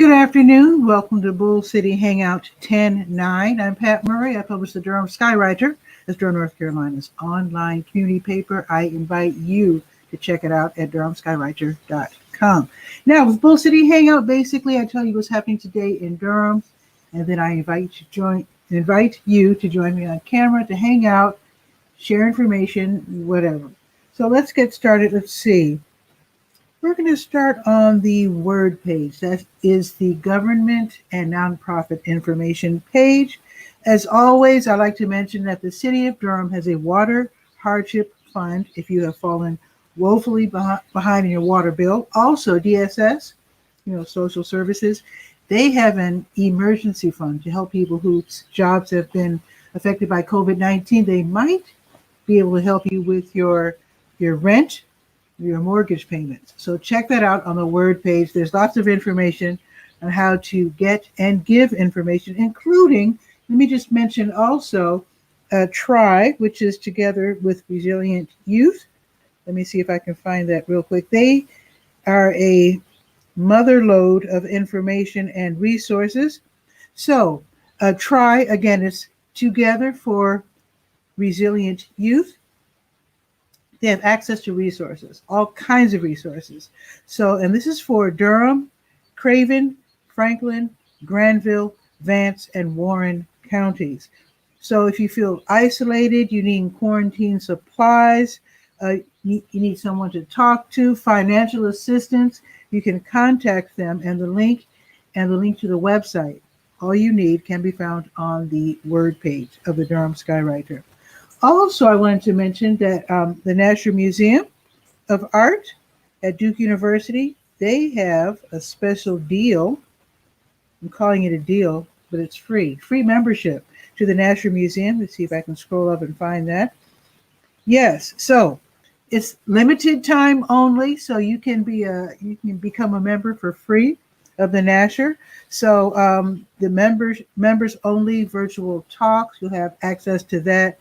good afternoon. Welcome to Bull City Hangout 10-9. I'm Pat Murray. I publish the Durham Skywriter as Durham, North Carolina's online community paper. I invite you to check it out at durhamskywriter.com. Now, with Bull City Hangout, basically, I tell you what's happening today in Durham, and then I invite you to join me on camera to hang out, share information, whatever. So let's get started. Let's see. We're going to start on the word page. That is the government and nonprofit information page. As always, I like to mention that the city of Durham has a water hardship fund if you have fallen woefully behind in your water bill. Also, DSS, social services, they have an emergency fund to help people whose jobs have been affected by COVID-19. They might be able to help you with your rent, your mortgage payments. So check that out on the word page. There's lots of information on how to get and give information, including, let me just mention also, TRY, which is together with Resilient Youth. Let me see if I can find that real quick. They are a mother lode of information and resources. So TRY, again, is Together for Resilient Youth. They have access to resources, all kinds of resources. So, and this is for Durham, Craven, Franklin, Granville, Vance, and Warren counties. So if you feel isolated, you need quarantine supplies, you need someone to talk to, financial assistance, you can contact them, and the link to the website, all you need, can be found on the word page of the Durham Skywriter. Also, I wanted to mention that the National Museum of Art at Duke University, they have a special deal. I'm calling it a deal, but it's free membership to the National Museum. Let's see if I can scroll up and find that. Yes, so it's limited time only, so you can become a member for free of the Nasher. So the members only virtual talks, you'll have access to that.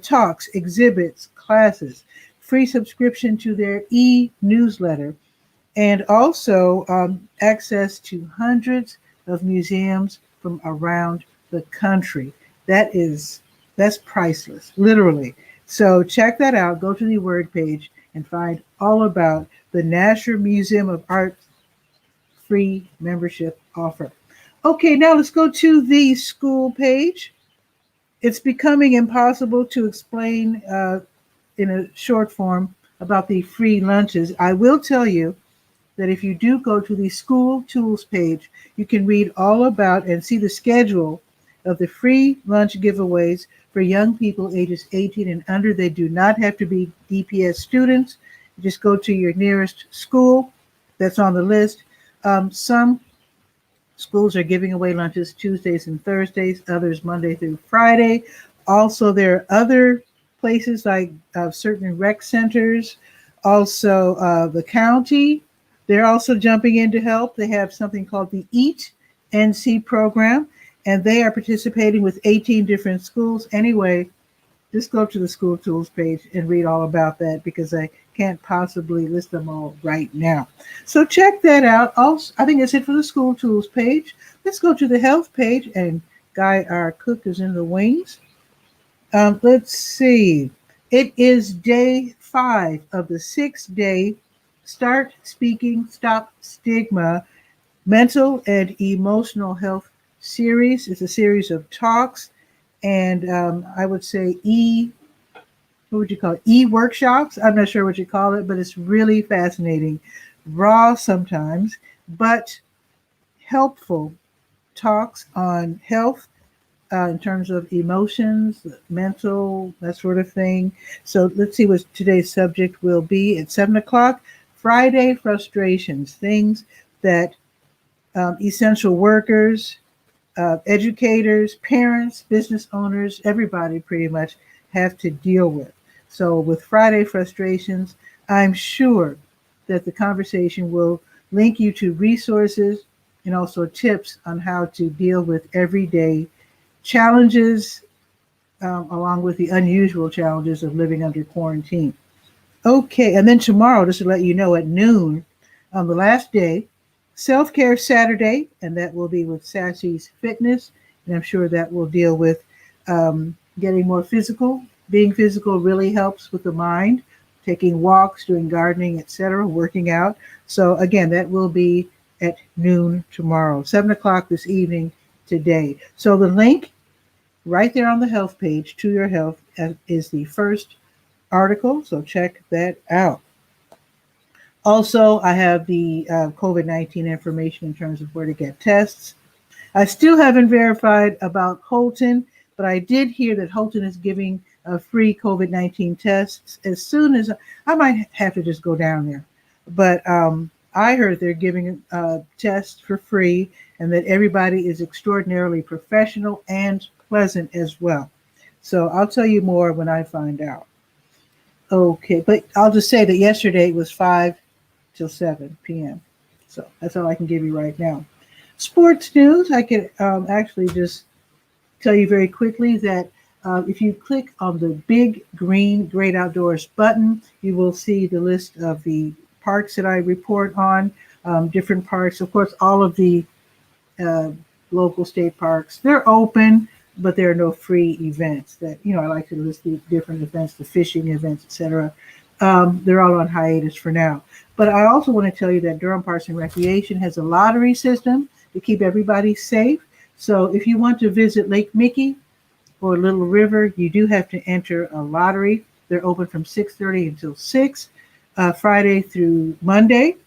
Talks, exhibits, classes, free subscription to their e-newsletter, and also access to hundreds of museums from around the country. That's priceless, literally. So check that out. Go to the word page and find all about the National Museum of Art free membership offer. Okay, now let's go to the school page. It's becoming impossible to explain in a short form about the free lunches. I will tell you that if you do go to the school tools page, you can read all about and see the schedule of the free lunch giveaways for young people ages 18 and under. They do not have to be DPS students. You just go to your nearest school that's on the list. Some schools are giving away lunches Tuesdays and Thursdays, others Monday through Friday. Also, there are other places like certain rec centers, also the county. They're also jumping in to help. They have something called the EAT NC program, and they are participating with 18 different schools. Anyway, just go to the school tools page and read all about that because I can't possibly list them all right now. So check that out. Also, I think that's it for the school tools page. Let's go to the health page, and Guy, our cook, is in the wings. Let's see. It is day 5 of the 6-day Start Speaking, Stop Stigma mental and emotional health series. It's a series of talks and I would say e-workshops. I'm not sure what you call it, but it's really fascinating. Raw sometimes, but helpful talks on health in terms of emotions, mental, that sort of thing. So let's see what today's subject will be at 7 o'clock. Friday frustrations, things that essential workers, educators, parents, business owners, everybody pretty much have to deal with. So with Friday frustrations, I'm sure that the conversation will link you to resources and also tips on how to deal with everyday challenges, along with the unusual challenges of living under quarantine. Okay, and then tomorrow, just to let you know, at noon, on the last day Self-Care Saturday, and that will be with Sassy's Fitness, and I'm sure that will deal with getting more physical. Being physical really helps with the mind, taking walks, doing gardening, etc., working out. So again, that will be at noon tomorrow, 7 o'clock this evening today. So the link right there on the health page, To Your Health, is the first article, so check that out. Also, I have the COVID-19 information in terms of where to get tests. I still haven't verified about Holton, but I did hear that Holton is giving free COVID-19 tests. As soon as I might have to just go down there, but I heard they're giving tests for free, and that everybody is extraordinarily professional and pleasant as well. So I'll tell you more when I find out. Okay, but I'll just say that yesterday it was 5 till 7 p.m. So that's all I can give you right now. Sports news, I can actually just tell you very quickly that if you click on the big green Great Outdoors button, you will see the list of the parks that I report on, different parks. Of course, all of the local state parks, they're open, but there are no free events that, I like to list the different events, the fishing events, etc. They're all on hiatus for now. But I also want to tell you that Durham Parks and Recreation has a lottery system to keep everybody safe. So if you want to visit Lake Mickey or Little River, you do have to enter a lottery. They're open from 6:30 until 6, Friday through Monday.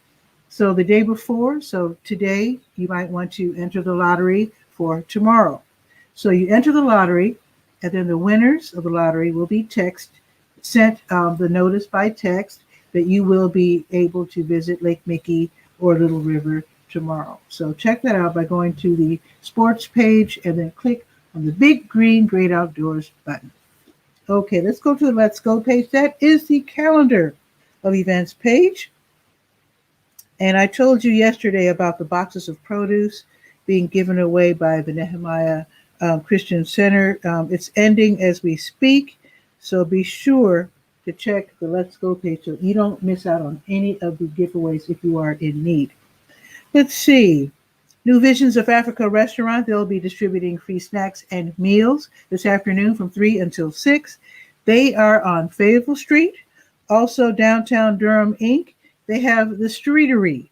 So the day before, so today, you might want to enter the lottery for tomorrow. So you enter the lottery, and then the winners of the lottery will be sent the notice by text that you will be able to visit Lake Mickey or Little River tomorrow. So check that out by going to the sports page and then click on the big green Great Outdoors button. Okay, let's go to the Let's Go page. That is the calendar of events page. And I told you yesterday about the boxes of produce being given away by the Nehemiah Christian Center. It's ending as we speak, so be sure to check the Let's Go page so you don't miss out on any of the giveaways if you are in need. Let's see. New Visions of Africa restaurant, they'll be distributing free snacks and meals this afternoon from 3 until 6. They are on Fayetteville Street. Also, Downtown Durham, Inc., they have the Streetery.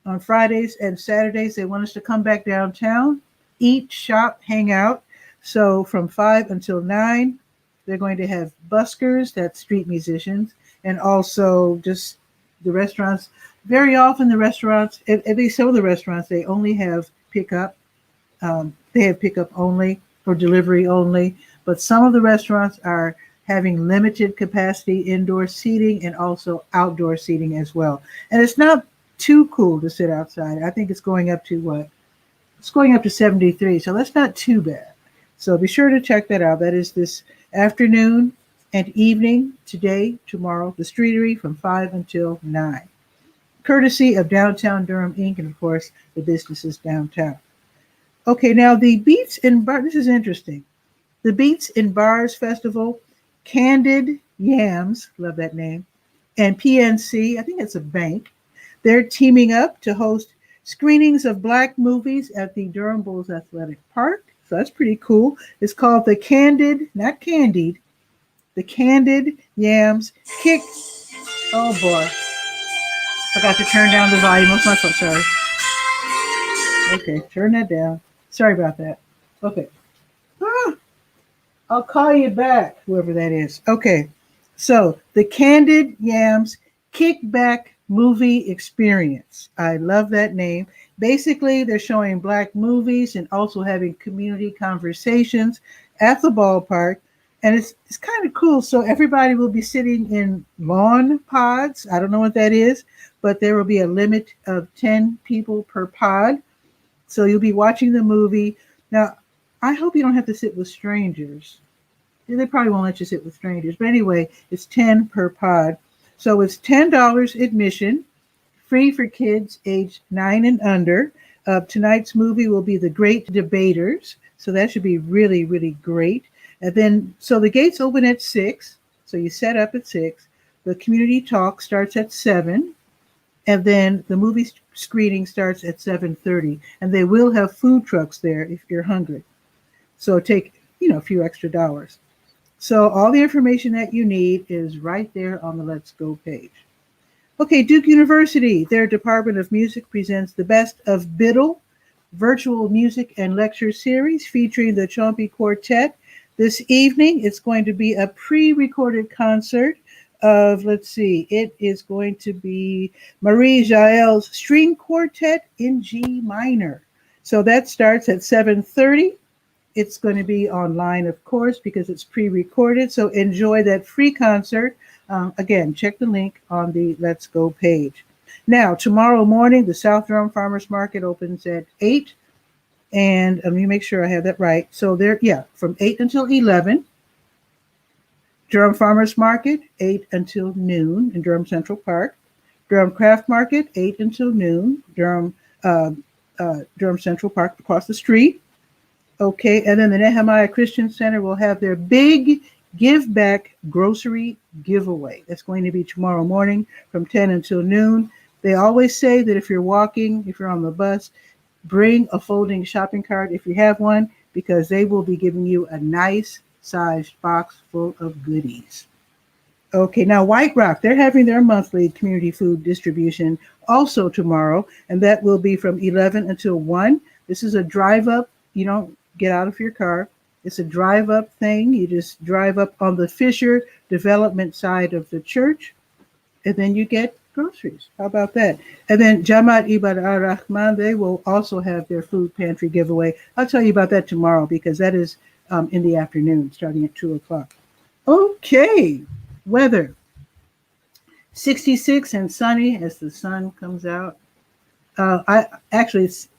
On Fridays and Saturdays, they want us to come back downtown, eat, shop, hang out. So from 5 until 9, they're going to have buskers, that's street musicians, and also just the restaurants. Very often the restaurants, at least some of the restaurants, they only have pickup. They have pickup only or delivery only. But some of the restaurants are having limited capacity indoor seating and also outdoor seating as well. And it's not too cool to sit outside. I think it's going up to what? It's going up to 73. So that's not too bad. So be sure to check that out. That is this afternoon and evening, today, tomorrow, the Streetery from 5 until 9. Courtesy of Downtown Durham, Inc., and of course, the businesses downtown. Okay, now the Beats in Bars, this is interesting. The Beats in Bars Festival, Candid, Yams, love that name, and PNC, I think it's a bank, they're teaming up to host screenings of Black movies at the Durham Bulls Athletic Park. So that's pretty cool. It's called the Candid, not Candied, the Candid Yams Kick. Oh boy. Forgot to turn down the volume. What's my fault? Sorry. Okay, turn that down. Sorry about that. Okay. I'll call you back, whoever that is. Okay. So the Candid Yams Kickback Movie Experience. I love that name. Basically, they're showing Black movies and also having community conversations at the ballpark. And it's kind of cool. So everybody will be sitting in lawn pods. I don't know what that is, but there will be a limit of 10 people per pod. So you'll be watching the movie. Now, I hope you don't have to sit with strangers. They probably won't let you sit with strangers. But anyway, it's 10 per pod. So it's $10 admission, free for kids aged 9 and under. Tonight's movie will be The Great Debaters. So that should be really, really great. And then, so the gates open at 6. So you set up at 6. The community talk starts at 7. And then the movie screening starts at 7:30, and they will have food trucks there if you're hungry. So take, a few extra dollars. So all the information that you need is right there on the Let's Go page. Okay, Duke University, their Department of Music presents the Best of Biddle virtual music and lecture series featuring the Chompy Quartet. This evening, it's going to be a pre-recorded concert of, it is going to be Marie Jael's String Quartet in G minor. So that starts at 7:30. It's going to be online, of course, because it's pre-recorded. So enjoy that free concert. Again, check the link on the Let's Go page. Now, tomorrow morning, the South Durham Farmers Market opens at 8. And let me make sure I have that right. So from 8 until 11. Durham Farmers Market, 8 until noon in Durham Central Park. Durham Craft Market, 8 until noon. Durham Central Park across the street. Okay, and then the Nehemiah Christian Center will have their big Give Back grocery giveaway. That's going to be tomorrow morning from 10 until noon. They always say that if you're walking, if you're on the bus, bring a folding shopping cart if you have one, because they will be giving you a nice sized box full of goodies. Okay, now White Rock, they're having their monthly community food distribution also tomorrow, and that will be from 11 until 1. This is a drive up. You don't get out of your car. It's a drive up thing. You just drive up on the Fisher development side of the church, and then you get groceries. How about that? And then Jamaat Ibad al-Rahman, they will also have their food pantry giveaway. I'll tell you about that tomorrow, because that is in the afternoon, starting at 2 o'clock. Okay, weather. 66 and sunny as the sun comes out.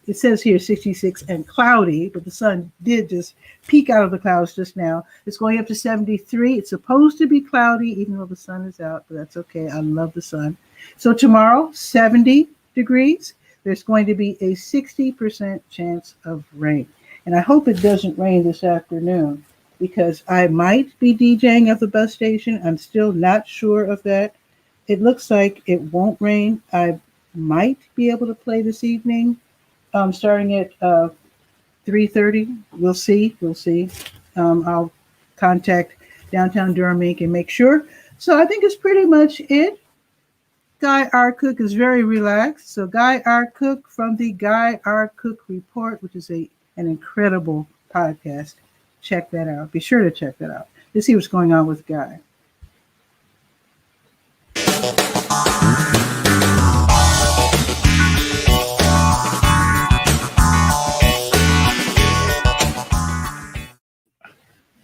It says here 66 and cloudy, but the sun did just peek out of the clouds just now. It's going up to 73. It's supposed to be cloudy, even though the sun is out, but that's okay. I love the sun. So tomorrow, 70 degrees. There's going to be a 60% chance of rain. And I hope it doesn't rain this afternoon, because I might be DJing at the bus station. I'm still not sure of that. It looks like it won't rain. I might be able to play this evening, starting at 3:30. We'll see. I'll contact Downtown Durham Inc. and make sure. So I think it's pretty much it. Guy R. Cook is very relaxed. So Guy R. Cook from the Guy R. Cook Report, which is an incredible podcast. Check that out. Be sure to check that out. Let's see what's going on with Guy.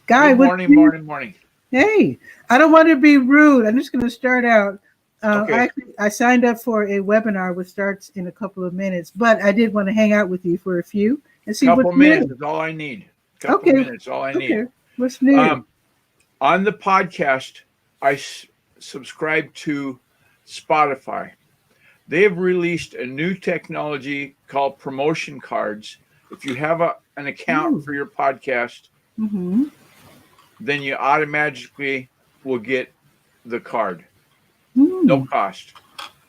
Guy, Good morning. Hey, I don't want to be rude. I'm just going to start out. Okay. I signed up for a webinar which starts in a couple of minutes, but I did want to hang out with you for a few and see Couple what's minutes new. is all I need. Okay. What's new? On the podcast, I subscribe to Spotify. They have released a new technology called promotion cards. If you have an account for your podcast, then you automatically will get the card. No cost.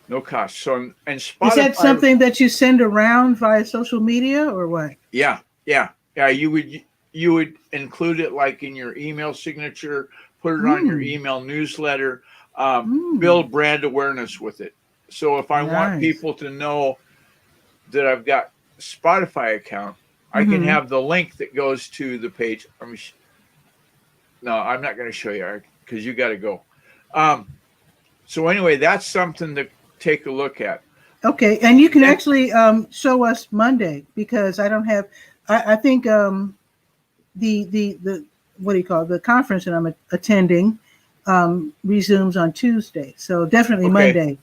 So, and Spotify, is that something that you send around via social media or what? Yeah. You would include it like in your email signature, put it on your email newsletter, build brand awareness with it. So if I want people to know that I've got a Spotify account, I can have the link that goes to the page. No, I'm not going to show you because you got to go. So anyway, that's something to take a look at. Okay, and you can actually show us Monday, because I don't have. I think the what do you call it? The conference that I'm attending resumes on Tuesday, so definitely Monday.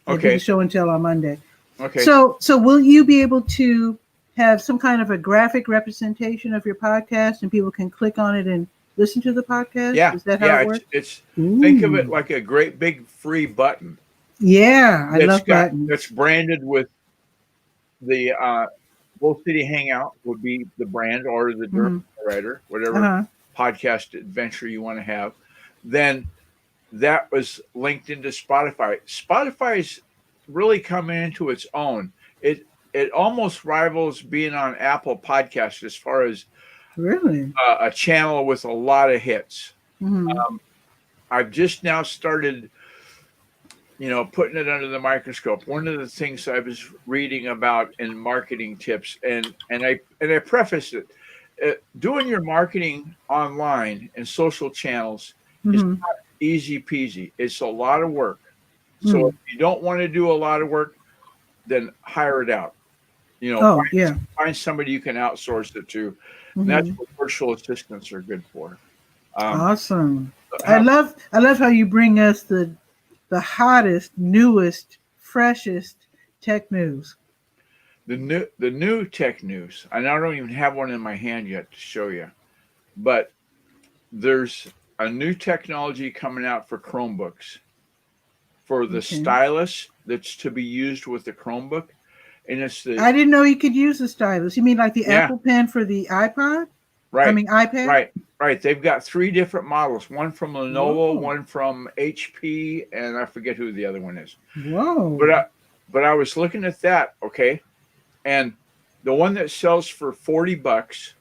Okay. The show and tell on Monday. Okay. So will you be able to have some kind of a graphic representation of your podcast, and people can click on it and listen to the podcast? Yeah. Is that how it works? It's think of it like a great big free button. Yeah, I love buttons. That's branded with the Bull City Hangout would be the brand, or the Durham Writer, whatever podcast adventure you want to have. Then that was linked into Spotify. Spotify's really coming into its own. it almost rivals being on Apple Podcasts as far as Really? a channel with a lot of hits. Mm-hmm. I've just now started, putting it under the microscope. One of the things I was reading about in marketing tips, and I preface it, doing your marketing online and social channels is Mm-hmm. not easy peasy. It's a lot of work. So Mm. if you don't want to do a lot of work, then hire it out. Oh, yeah. Find somebody you can outsource it to. And that's Mm-hmm. what virtual assistants are good for. Um, Awesome. I how, love how you bring us the hottest, newest, freshest tech news. the new tech news, and I don't even have one in my hand yet to show you, but there's a new technology coming out for Chromebooks for the Okay. stylus that's to be used with the Chromebook, and it's I didn't know you could use the stylus. You mean like the yeah, Apple Pen for the iPod? I right, mean iPad? right. They've got 3 different models, one from Lenovo, Whoa. one from HP, and I forget who the other one is. Whoa. But I was looking at that, okay, and the one that sells for $40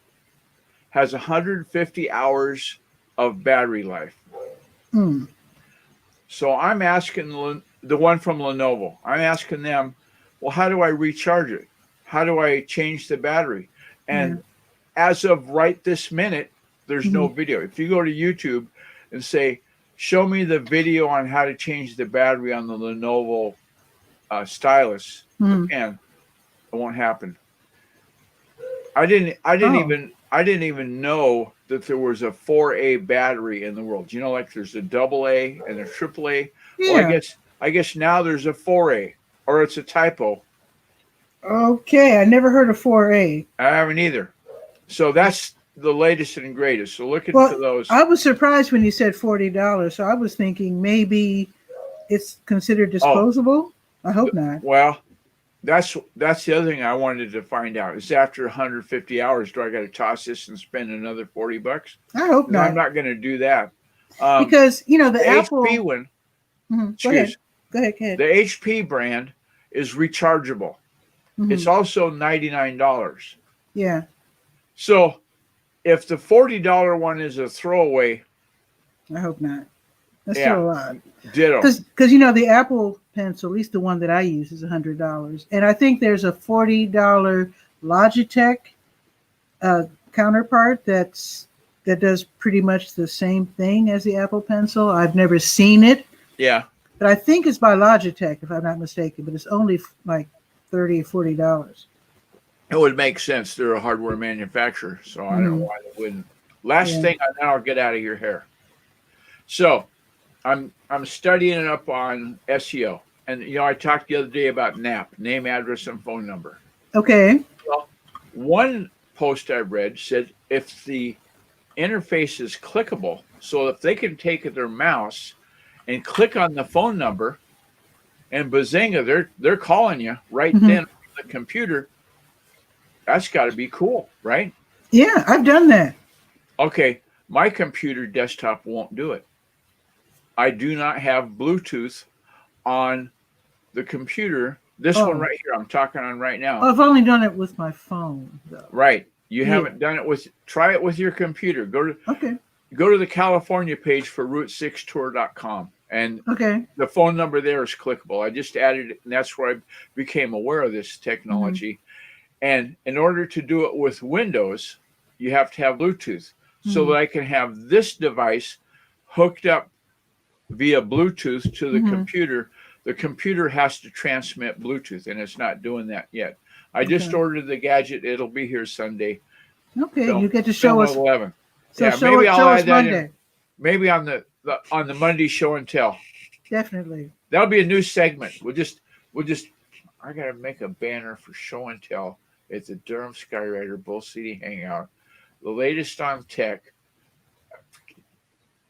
has 150 hours of battery life. Mm. So I'm asking the one from Lenovo, I'm asking them, well, how do I recharge it? How do I change the battery? Yeah. And as of right this minute, there's no Mm-hmm. video. If you go to YouTube and say, show me the video on how to change the battery on the Lenovo stylus, the Mm. pen, it won't happen. I Oh. didn't even know that there was a 4A battery in the world. Like there's a AA and a AAA. Well, Yeah. I guess now there's a 4A, or it's a typo. Okay. I never heard of 4A. I haven't either. So that's the latest and greatest. So looking for Well, those. I was surprised when you said $40. So I was thinking maybe it's considered Oh, disposable. I hope not. well, that's the other thing I wanted to find out is after 150 hours, do I got to toss this and spend another $40? I hope No, I'm not. not going to do that. Because the The HP Apple. one, Mhm. Go ahead. excuse, Go ahead. Go ahead. the HP brand is rechargeable. It's Hmm. also $99. Yeah. So if the $40 one is a throwaway, I hope not. That's yeah, still a lot. ditto. Because the Apple Pencil, at least the one that I use, is $100, and I think there's a $40 Logitech counterpart that does pretty much the same thing as the Apple Pencil. I've never seen it, Yeah. but I think it's by Logitech, if I'm not mistaken. But it's only like $30 or $40. It would make sense. They're a hardware manufacturer, so I don't know Mm-hmm. why they wouldn't. Last Yeah. thing, and then I'll get out of your hair. So I'm studying it up on SEO, and I talked the other day about NAP, name, address, and phone number. Okay. Well, one post I read said if the interface is clickable, so if they can take their mouse and click on the phone number, and bazinga, they're calling you right Mm-hmm. then on the computer. That's got to be cool, right? Yeah, I've done that. Okay, my computer desktop won't do it. I do not have Bluetooth on the computer. This one Oh. right here, I'm talking on right now. Oh, I've only done it with my phone, though. Right. You Yeah. haven't done it with. Try it with your computer. Go to the California page for route6tour.com, and Okay. the phone number there is clickable. I just added it, and that's where I became aware of this technology. Mm-hmm. And in order to do it with Windows, you have to have Bluetooth, so that I can have this device hooked up via Bluetooth to the computer. The computer has to transmit Bluetooth, and it's not doing that yet. I just ordered the gadget. It'll be here Sunday. Okay, you get to show us. 11. So yeah, maybe I'll add that Monday. In. Maybe on the Monday show and tell. Definitely. That'll be a new segment. We'll just. I gotta make a banner for show and tell. It's a Durham Skywriter Bull City Hangout. The latest on tech.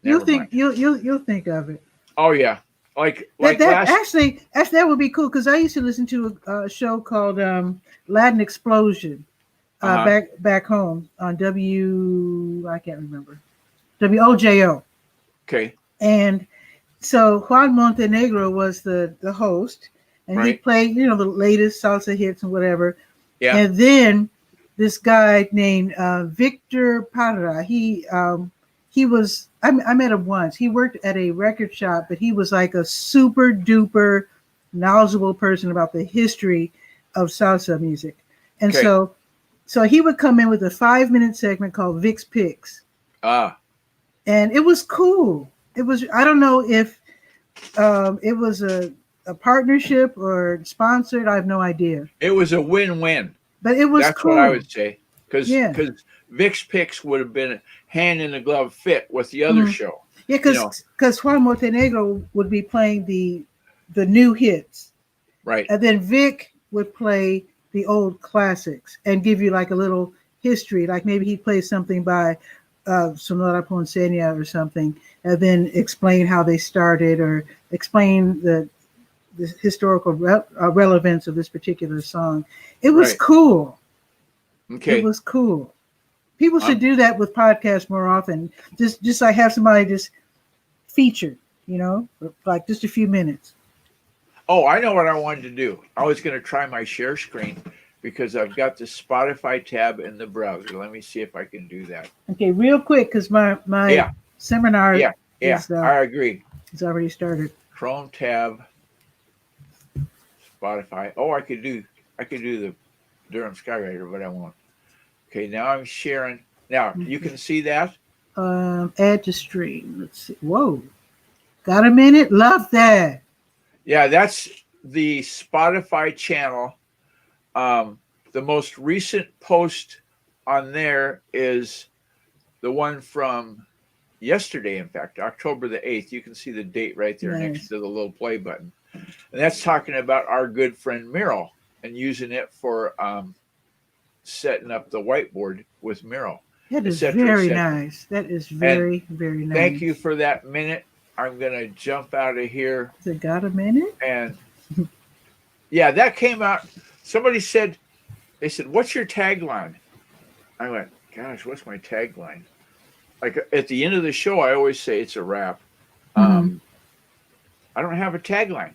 You'll think of it. Oh yeah, like actually that would be cool because I used to listen to a show called Latin Explosion back home on I can't remember, WOJO. Okay. And so Juan Montenegro was the host, and he Right. played, the latest salsa hits and whatever. Yeah. And then this guy named Victor Parra, he was, I met him once. He worked at a record shop, but he was like a super duper knowledgeable person about the history of salsa music. And Okay. so he would come in with a 5-minute segment called Vic's Picks. Ah. And it was cool. It was, I don't know if it was a partnership or sponsored. I have no idea. It was a win-win. But it was That's cool. what I would say. Because Yeah. Vic's Picks would have been a hand in the glove fit with the other show. Yeah, because Juan Montenegro would be playing the new hits. Right. And then Vic would play the old classics and give you like a little history. Like maybe he'd play something by Sonora Ponceña or something, and then explain how they started or explain the historical relevance of this particular song. It was Right. cool. Okay. It was cool. People should do that with podcasts more often. Just like have somebody just featured, like just a few minutes. Oh, I know what I wanted to do. I was going to try my share screen because I've got the Spotify tab in the browser. Let me see if I can do that. Okay, real quick, because my seminar is, I agree. It's already started. Chrome tab, Spotify. Oh, I could do the Durham Skywriter, but I won't. Okay, now I'm sharing. Now you can see that. Add to stream. Let's see. Whoa, got a minute? Love that. Yeah, that's the Spotify channel. The most recent post on there is the one from yesterday, in fact, October the 8th. You can see the date right there next to the little play button. And that's talking about our good friend Miro and using it for setting up the whiteboard with Miro. That is very nice. That is very, very nice. Thank you for that minute. I'm going to jump out of here. Has it got a minute? And yeah, that came out. Somebody said, they said, what's your tagline? I went, gosh, what's my tagline? Like at the end of the show, I always say it's a wrap. I don't have a tagline.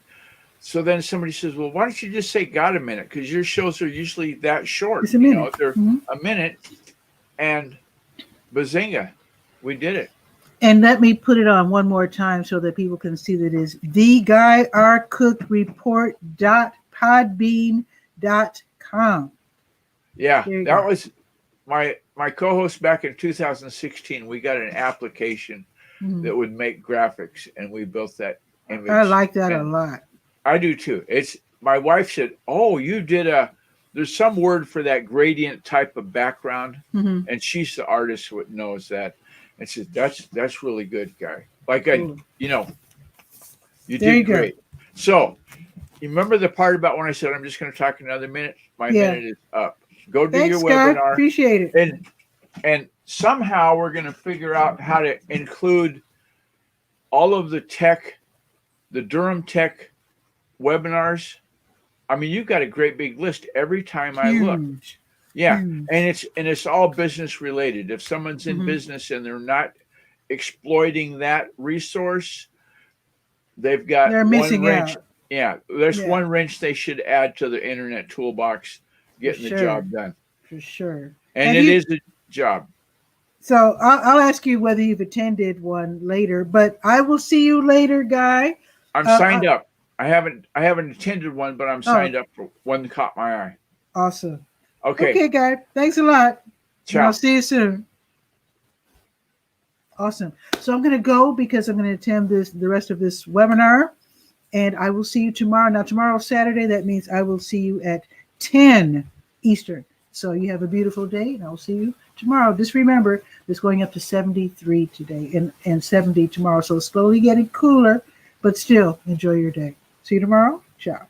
So then somebody says, well, why don't you just say got a minute? Because your shows are usually that short. It's a minute. They're a minute. And bazinga, we did it. And let me put it on one more time so that people can see that it is theguyRcookreport.podbean.com. Yeah, that was my co-host back in 2016. We got an application that would make graphics, and we built that image. I like that a lot. I do too. It's my wife said, "Oh, you did there's some word for that gradient type of background," and she's the artist who knows that. And said, "That's really good, guy. Like you did great." So, you remember the part about when I said I'm just going to talk another minute? My minute is up. Go do your webinar. Guy. Appreciate it. And somehow we're going to figure out how to include all of the tech, the Durham Tech webinars. I mean, you've got a great big list every time I look. Yeah, and it's all business related. If someone's in business and they're not exploiting that resource, they're missing wrench. out. Yeah, there's one wrench they should add to the internet toolbox, getting the job done. For sure. And it is a job. So I'll ask you whether you've attended one later, but I will see you later, Guy. I'm signed up. I haven't attended one, but I'm signed up for one that caught my eye. Awesome. Okay, Guy. Thanks a lot. Ciao. I'll see you soon. Awesome. So I'm going to go because I'm going to attend the rest of this webinar, and I will see you tomorrow. Now, tomorrow's Saturday. That means I will see you at 10 Eastern. So you have a beautiful day, and I'll see you tomorrow. Just remember, it's going up to 73 today and 70 tomorrow. So slowly getting cooler, but still enjoy your day. See you tomorrow. Ciao.